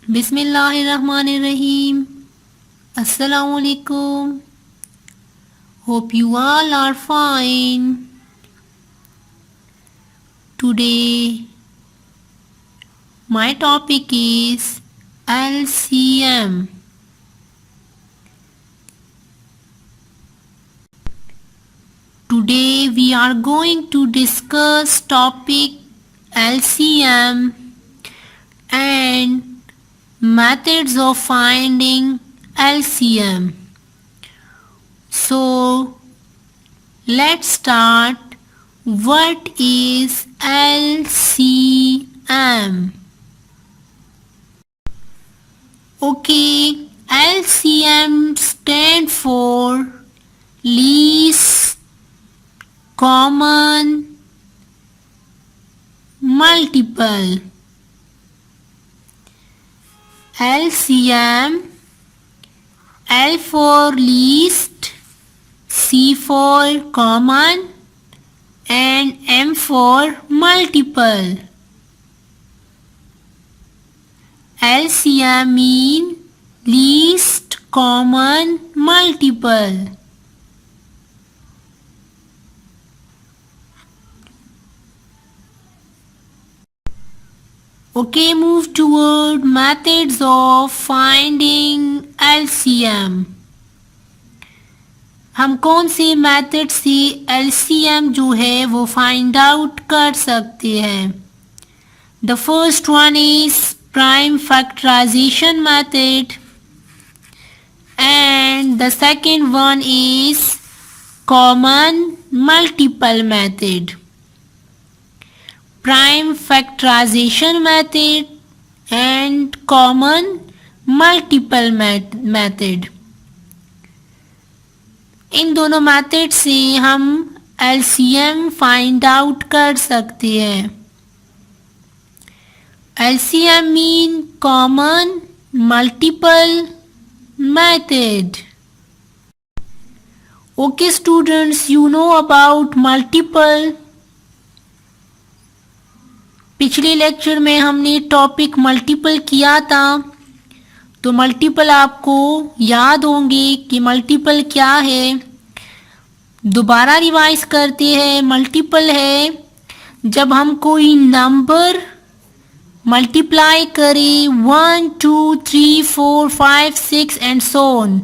Bismillahirrahmanirrahim. Assalamu alaikum. Hope you all are fine. Today my topic is LCM. Today we are going to discuss topic LCM and methods of finding LCM. So let's start. What is LCM? Okay, LCM stand for least common multiple. LCM, L for least, C for common and M for multiple. LCM means least common multiple. Okay, move toward methods of finding LCM. हम कौन से method से LCM जो है वो find out कर सकते हैं? The first one is prime factorization method and the second one is common multiple method. Prime factorization method and common multiple method. इन दोनों मेथड से हम LCM फाइंड आउट कर सकते हैं. LCM mean common multiple method. Okay students, you know about multiple. पिछले lecture में हमने topic multiple किया था, तो मल्टीपल आपको याद होंगे कि मल्टीपल क्या है. दोबारा रिवाइज करते हैं. मल्टीपल है जब हम कोई नंबर मल्टीप्लाई करें 1 2 3 4 5 6 एंड सो ऑन,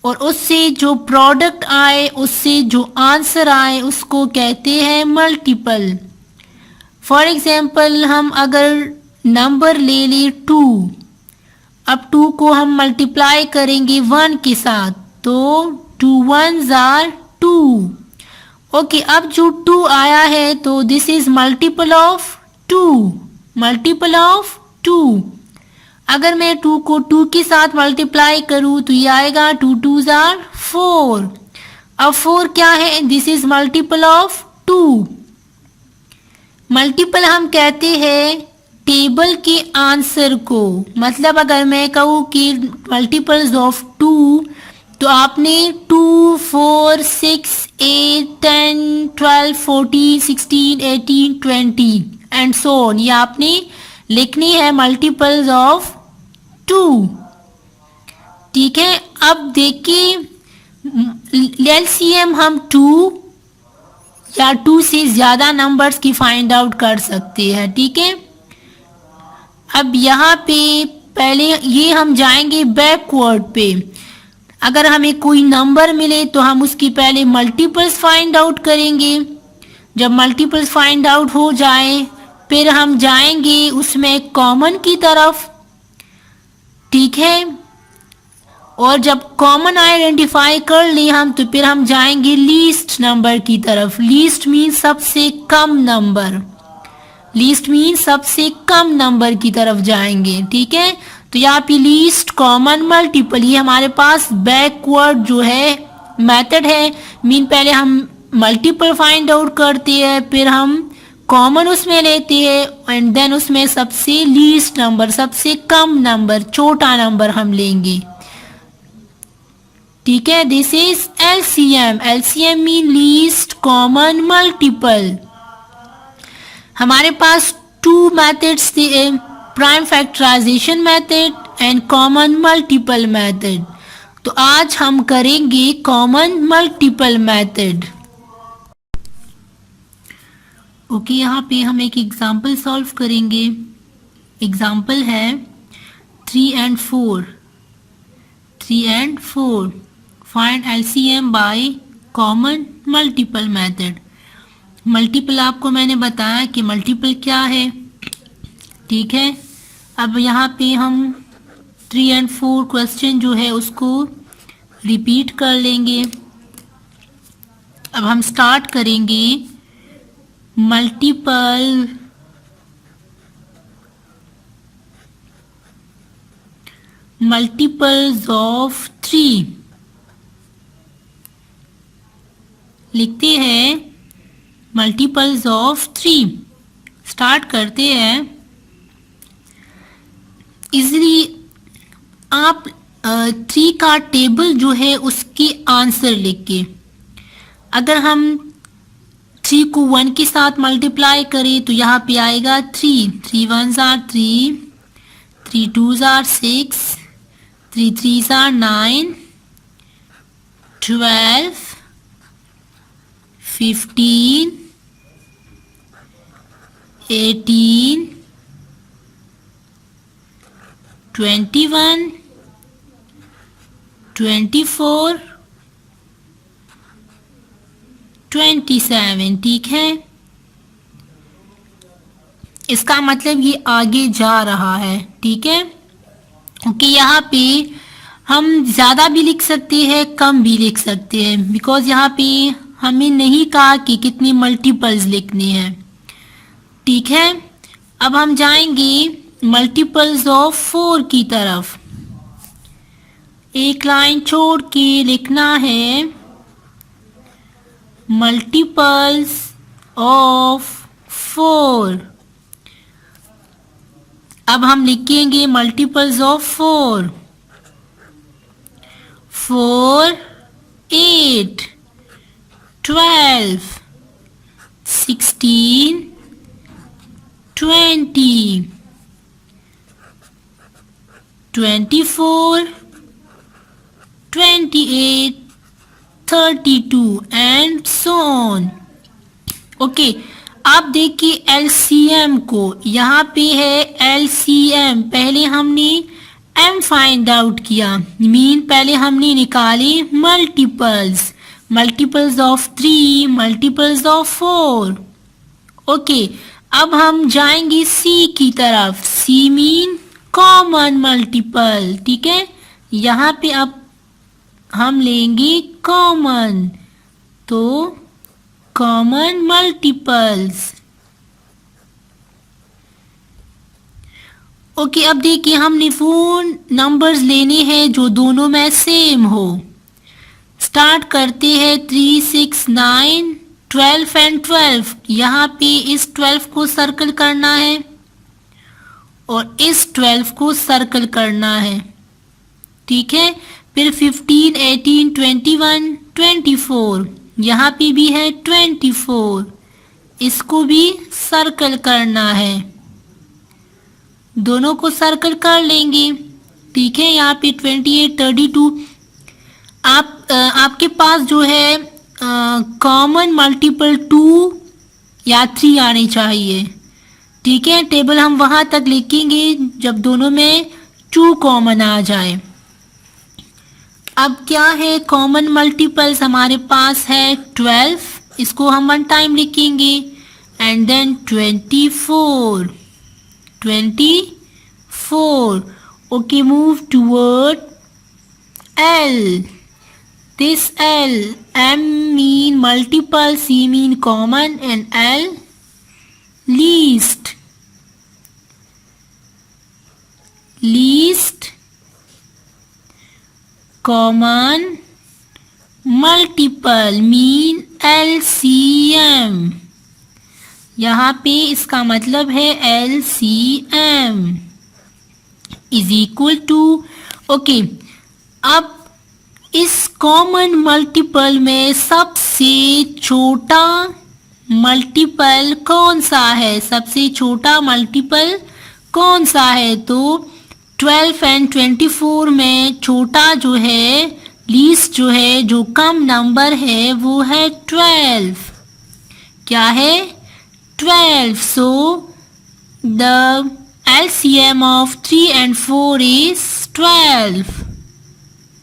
और उससे जो प्रोडक्ट आए, उससे जो आंसर आए, उसको कहते हैं मल्टीपल. फॉर एग्जाम्पल हम अगर नंबर ले लें 2, अब 2 को हम मल्टीप्लाई करेंगे 1 के साथ, तो 2 1s are 2. ओके, अब जो 2 आया है तो this is multiple of 2. Multiple of 2. अगर मैं 2 को 2 के साथ मल्टीप्लाई करूँ तो ये आएगा 2 2s are 4. अब 4 क्या है? This is multiple of 2. Multiple हम कहते हैं टेबल के आंसर को. मतलब अगर मैं कहूँ कि मल्टीपल्स ऑफ 2, तो आपने 2 4 6 8 10 12 14 16 18 20 एंड सो ऑन, ये आपने लिखनी है मल्टीपल्स ऑफ 2. ठीक है. अब देखिए LCM हम 2 या 2 से ज़्यादा नंबर्स की फाइंड आउट कर सकते हैं. ठीक है. अब यहाँ पे पहले ये हम जाएंगे बैकवर्ड पे. अगर हमें कोई नंबर मिले तो हम उसकी पहले मल्टीपल्स फाइंड आउट करेंगे. जब मल्टीपल्स फाइंड आउट हो जाए फिर हम जाएंगे उसमें कॉमन की तरफ. ठीक है. और जब कॉमन आइडेंटिफाई कर लिए हम, तो फिर हम जाएंगे लीस्ट नंबर की तरफ. लीस्ट मीन्स सबसे कम नंबर. लीस्ट मीन्स सबसे कम नंबर की तरफ जाएंगे. ठीक है. तो यहाँ पे लीस्ट कॉमन मल्टीपल, ये हमारे पास बैकवर्ड जो है मेथड है. मीन पहले हम मल्टीपल फाइंड आउट करते हैं, फिर हम कॉमन उसमें लेते हैं एंड देन उसमें सबसे लीस्ट नंबर, सबसे कम नंबर, छोटा नंबर हम लेंगे. ठीक है. This is LCM. LCM mean least common multiple. हमारे पास 2 मेथड्स थे. Prime factorisation method and common multiple method. तो आज हम करेंगे कॉमन मल्टीपल मेथड। ओके, यहाँ पे हम एक एग्जाम्पल सॉल्व करेंगे। एग्जाम्पल है 3 and 4। 3 and 4 find LCM by common multiple method. Multiple आपको मैंने बताया कि मल्टीपल क्या है, ठीक है। अब यहाँ पे हम 3 and 4 क्वेश्चन जो है उसको रिपीट कर लेंगे। अब हम स्टार्ट करेंगे मल्टीपल्स ऑफ 3। लिखते हैं मल्टीपल्स ऑफ 3। स्टार्ट करते हैं। इजली आप 3 का टेबल जो है उसकी आंसर लिख के, अगर हम 3 को 1 के साथ मल्टीप्लाई करें तो यहाँ पे आएगा 3। 3 1s are 3, 3 2s are 6, 3 3s are 9, 12, 15, 18, 21, 24, 27। ठीक है, इसका मतलब ये आगे जा रहा है, ठीक है। ओके, यहाँ पे हम ज़्यादा भी लिख सकते हैं, कम भी लिख सकते हैं, बिकॉज यहाँ पे हमें नहीं कहा कि कितने मल्टीपल्स लिखने हैं, ठीक है। अब हम जाएंगे मल्टीपल्स ऑफ 4 की तरफ। एक लाइन छोड़ के लिखना है मल्टीपल्स ऑफ 4। अब हम लिखेंगे multiples of 4। 4 8 12 16 20 24 28 32 and so on. Okay, आप देखिए LCM को, यहाँ पे है LCM। पहले हमने M फाइंड आउट किया, मीन पहले हमने निकाले multiples. Multiples of 3, multiples of 4। Okay, अब हम जाएंगे C की तरफ। C मीन कॉमन मल्टीपल, ठीक है। यहाँ पे अब हम लेंगे कॉमन, तो कॉमन मल्टीपल्स। ओके, अब देखिए हमने वो नंबर्स लेने हैं जो दोनों में सेम हो। स्टार्ट करते हैं 3 6 9 12 एंड 12। यहाँ पे इस 12 को सर्कल करना है और इस 12 को सर्कल करना है, ठीक है। फिर 15 18 21 24, यहाँ पे भी है 24, इसको भी सर्कल करना है। दोनों को सर्कल कर लेंगे, ठीक है। यहाँ पे 28 32। आपके पास जो है कॉमन मल्टीपल 2 या 3 आने चाहिए, ठीक है। टेबल हम वहां तक लिखेंगे जब दोनों में 2 कॉमन आ जाए। अब क्या है कॉमन मल्टीपल्स, हमारे पास है 12, इसको हम 1 टाइम लिखेंगे, and then 24। Okay, move toward L। This L, M mean multiple, C mean common, and L least common multiple mean LCM। यहाँ पे इसका मतलब है LCM is equal to. Okay, अब इस कॉमन मल्टीपल में सबसे छोटा मल्टीपल कौन सा है? सबसे छोटा मल्टीपल कौन सा है? तो 12 एंड 24 में छोटा जो है, लीस्ट जो है, जो कम नंबर है वो है 12। क्या है? 12। So the LCM of 3 and 4 is 12.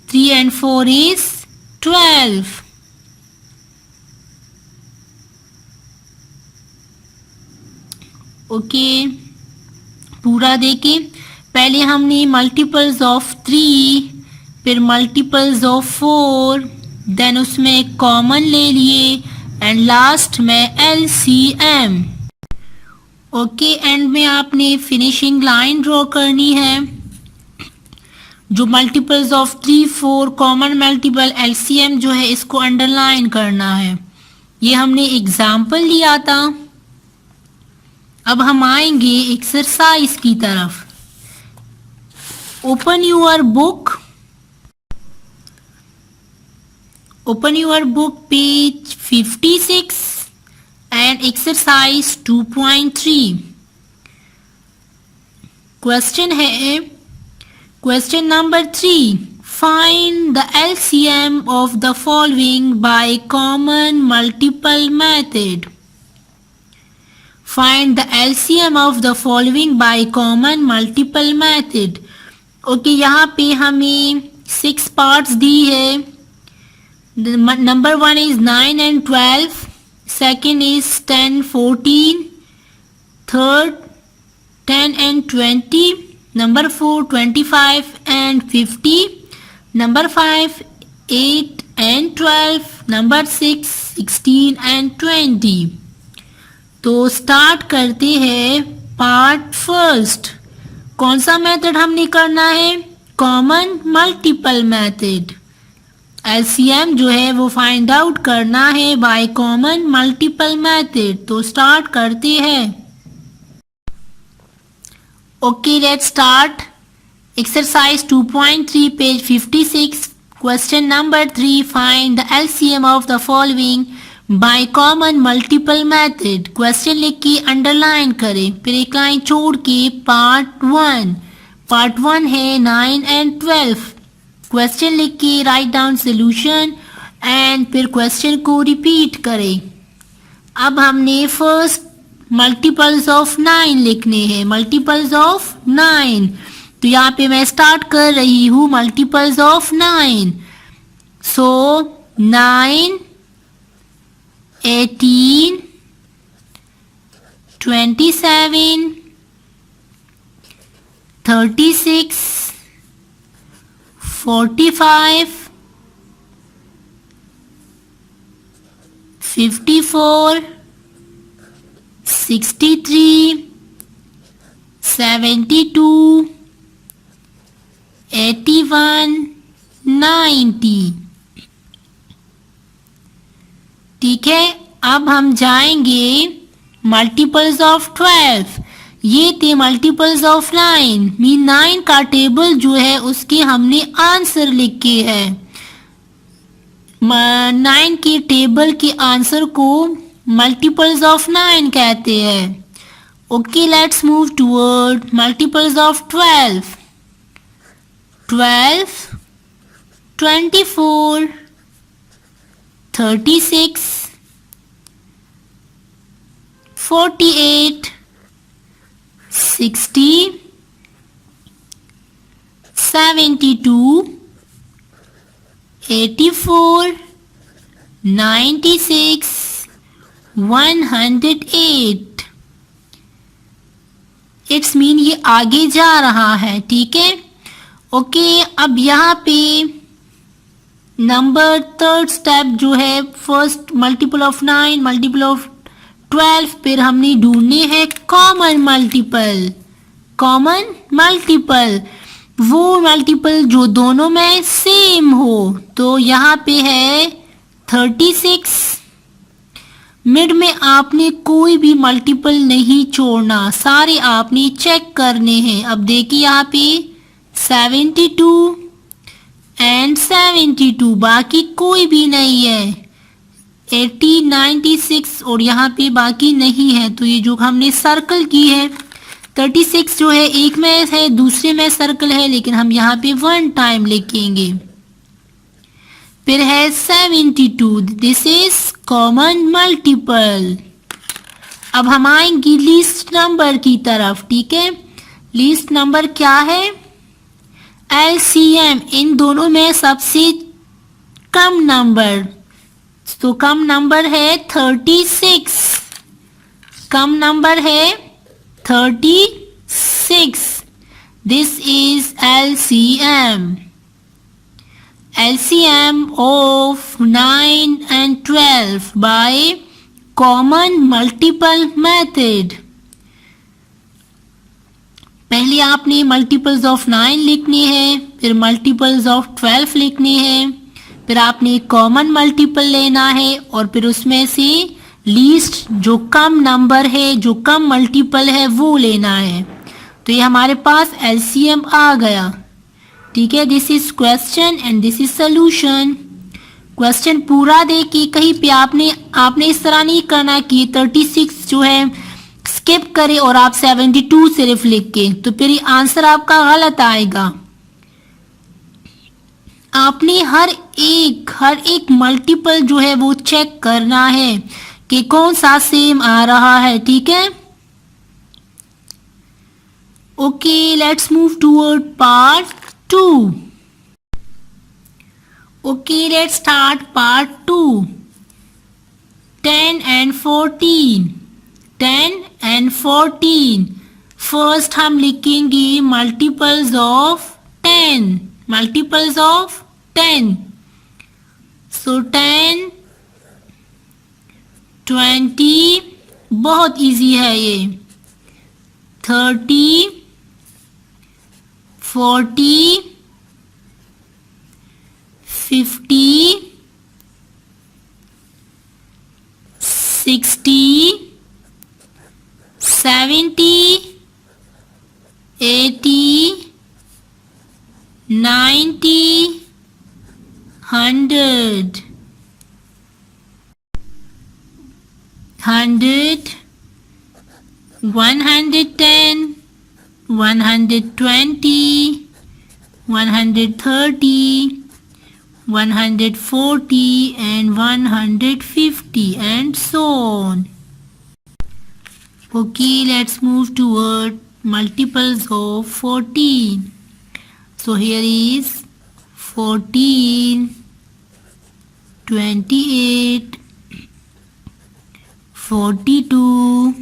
3 and 4 is 12. Okay, पूरा देखें। पहले हमने मल्टीपल्स ऑफ 3, फिर मल्टीपल्स ऑफ 4, देन उसमें कॉमन ले लिए एंड लास्ट में LCM। ओके, एंड में आपने फिनिशिंग लाइन ड्रॉ करनी है। जो multiples of 3, 4, common multiple, LCM जो है इसको अंडरलाइन करना है। ये हमने एग्जाम्पल लिया था। अब हम आएंगे एक्सरसाइज की तरफ। Open your book, page 56 and exercise 2.3। Question है, question number 3, find the LCM of the following by common multiple method। Find the LCM of the following by common multiple method। Okay, यहाँ पे हमें 6 parts दी है। Number 1 is 9 and 12, second is 10, 14, third 10 and 20, number 4 25 and 50, number 5 8 and 12, number 6 16 and 20। तो start करते हैं part first. कौन सा method हमने करना है? Common multiple method. LCM जो है वो फाइंड आउट करना है बाय कॉमन मल्टीपल मेथड। तो स्टार्ट करते हैं। Okay, let's start. Exercise 2.3 page 56, question number 3, find the LCM of the following by common multiple method. Question लिख के अंडरलाइन करें, फिर एक लाइन छोड़ के पार्ट 1 है 9 एंड 12। क्वेश्चन लिख के राइट डाउन सोल्यूशन एंड फिर क्वेश्चन को रिपीट करें। अब हमने फर्स्ट मल्टीपल्स ऑफ 9 लिखने हैं। मल्टीपल्स ऑफ 9, तो यहाँ पे मैं स्टार्ट कर रही हूँ मल्टीपल्स ऑफ 9। सो 9 18 27 36 45 54 63 72 81 90। ठीक है, अब हम जाएंगे मल्टीपल्स ऑफ 12। ये थे मल्टीपल्स ऑफ 9। मीन 9 का टेबल जो है उसके हमने आंसर लिखे हैं। 9 के टेबल के आंसर को मल्टीपल्स ऑफ 9 कहते हैं। Okay, let's move toward multiples of 12। 12 24 36 48 60 72 84 96 108। It's mean ये आगे जा रहा है। ठीक है, ओके, अब यहाँ पे नंबर थर्ड स्टेप जो है, first multiple of 9, multiple of 12, फिर हमने ढूंढने हैं कॉमन मल्टीपल। कॉमन मल्टीपल वो मल्टीपल जो दोनों में सेम हो। तो यहाँ पे है 36। मिड में आपने कोई भी मल्टीपल नहीं छोड़ना, सारे आपने चेक करने हैं। अब देखिए यहाँ पे 72 एंड 72, बाकी कोई भी नहीं है। 80 96 और यहाँ पे बाकी नहीं है। तो ये जो हमने सर्कल की है 36 जो है एक में है, दूसरे में सर्कल है, लेकिन हम यहाँ पे 1 टाइम लिखेंगे। फिर है 72, दिस इज कॉमन मल्टीपल। अब हम आएंगे लीस्ट नंबर की तरफ, ठीक है। लीस्ट नंबर क्या है? एलसीएम, इन दोनों में सबसे कम नंबर, तो कम नंबर है 36, कम नंबर है 36, this is LCM. LCM of 9 and 12 by common multiple method। पहले आपने मल्टीपल्स ऑफ 9 लिखने हैं, फिर मल्टीपल्स ऑफ 12 लिखने हैं, फिर आपने कॉमन मल्टीपल लेना है और फिर उसमें से लीस्ट जो कम नंबर है, जो कम मल्टीपल है वो लेना है। तो ये हमारे पास LCM आ गया, ठीक है। This is question and this is solution. Question पूरा देखिए, कहीं पे आपने इस तरह नहीं करना कि 36 जो है स्किप करे और आप 72 सिर्फ लिख के, तो फिर आंसर आपका गलत आएगा। आपने हर एक मल्टीपल जो है वो चेक करना है कि कौन सा सेम आ रहा है, ठीक है। Okay, let's move toward part 2. Okay, let's start part 2. 10 and 14. 10 and 14. First हम लिखेंगे multiples of 10. Multiples of 10. So 10, 20, बहुत इजी है ये। 30, 40, 50, 60, 70, 80, 90, 100, 100, 110, 120, 130, 140 and 150 and so on. Okay, let's move toward multiples of 14. So here is 14, 28, 42,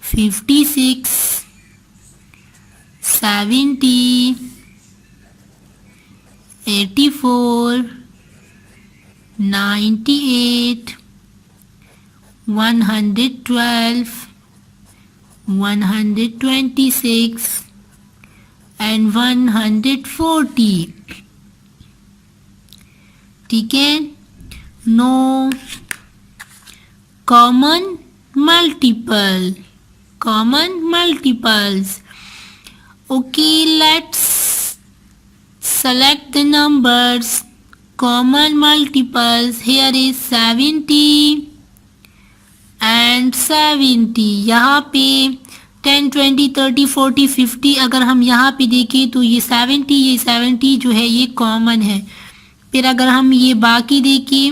56, 70, 84, 98, 112, 126 and 140, ठीक है। No common multiple, common multiples. Okay, let's select the numbers. Common multiples here is 70 and 70. यहाँ पे 10, 20, 30, 40, 50 अगर हम यहाँ पे देखें तो ये 70 जो है ये कॉमन है। फिर अगर हम ये बाकी देखें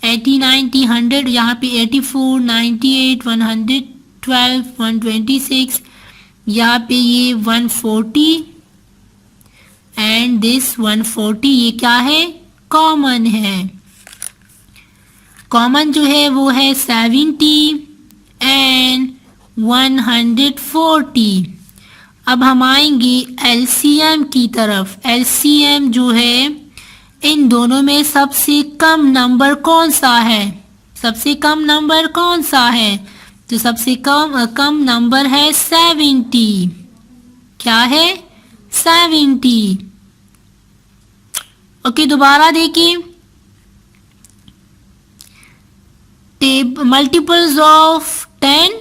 80, 90, 100, यहाँ पे 84, 98, 112, 126, यहाँ पे ये 140 एंड दिस 140, ये क्या है? कॉमन है। कॉमन जो है वो है 70 एंड 140। अब हम आएंगे एलसीएम की तरफ। एलसीएम जो है इन दोनों में सबसे कम नंबर कौन सा है? सबसे कम नंबर कौन सा है? तो सबसे कम नंबर है 70। क्या है? 70। ओके, दोबारा देखिए। Multiples of 10,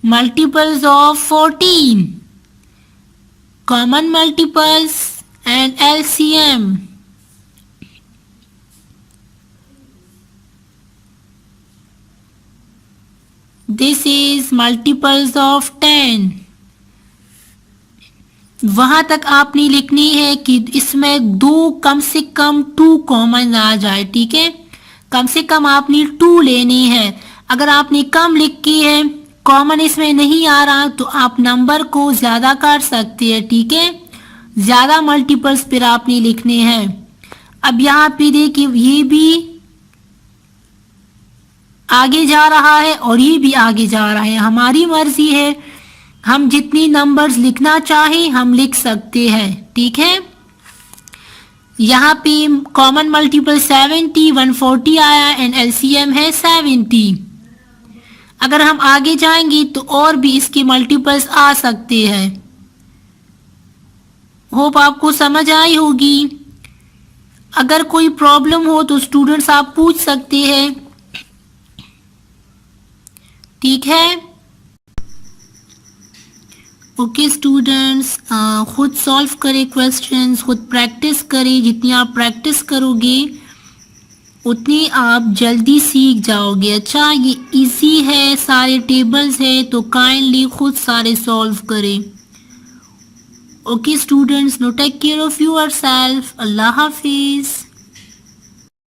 multiples of 14, common multiples and LCM. This is multiples of 10। वहां तक आपने लिखनी है कि इसमें दो कम से कम 2 कॉमन आ जाए, ठीक है। कम से कम आपने 2 लेनी है। अगर आपने कम लिखी है, कॉमन इसमें नहीं आ रहा, तो आप नंबर को ज्यादा कर सकते हैं, ठीक है। ज्यादा मल्टीपल्स फिर आपने लिखने हैं। अब यहाँ पे देखिए ये भी आगे जा रहा है और ये भी आगे जा रहा है। हमारी मर्जी है, हम जितनी नंबर्स लिखना चाहे हम लिख सकते हैं, ठीक है। यहाँ पे कॉमन मल्टीपल 70, 140 आया एंड एलसीएम है 70। अगर हम आगे जाएंगे तो और भी इसके मल्टीपल्स आ सकते हैं। होप आपको समझ आई होगी। अगर कोई प्रॉब्लम हो तो स्टूडेंट्स आप पूछ सकते हैं, ठीक है। ओके स्टूडेंट्स, खुद सॉल्व करें क्वेश्चंस, खुद प्रैक्टिस करें। जितनी आप प्रैक्टिस करोगे उतनी आप जल्दी सीख जाओगे। अच्छा, ये इजी है, सारे टेबल्स है, तो काइंडली खुद सारे सॉल्व करें। Okay students, no take care of yourself. अल्लाह हाफिज।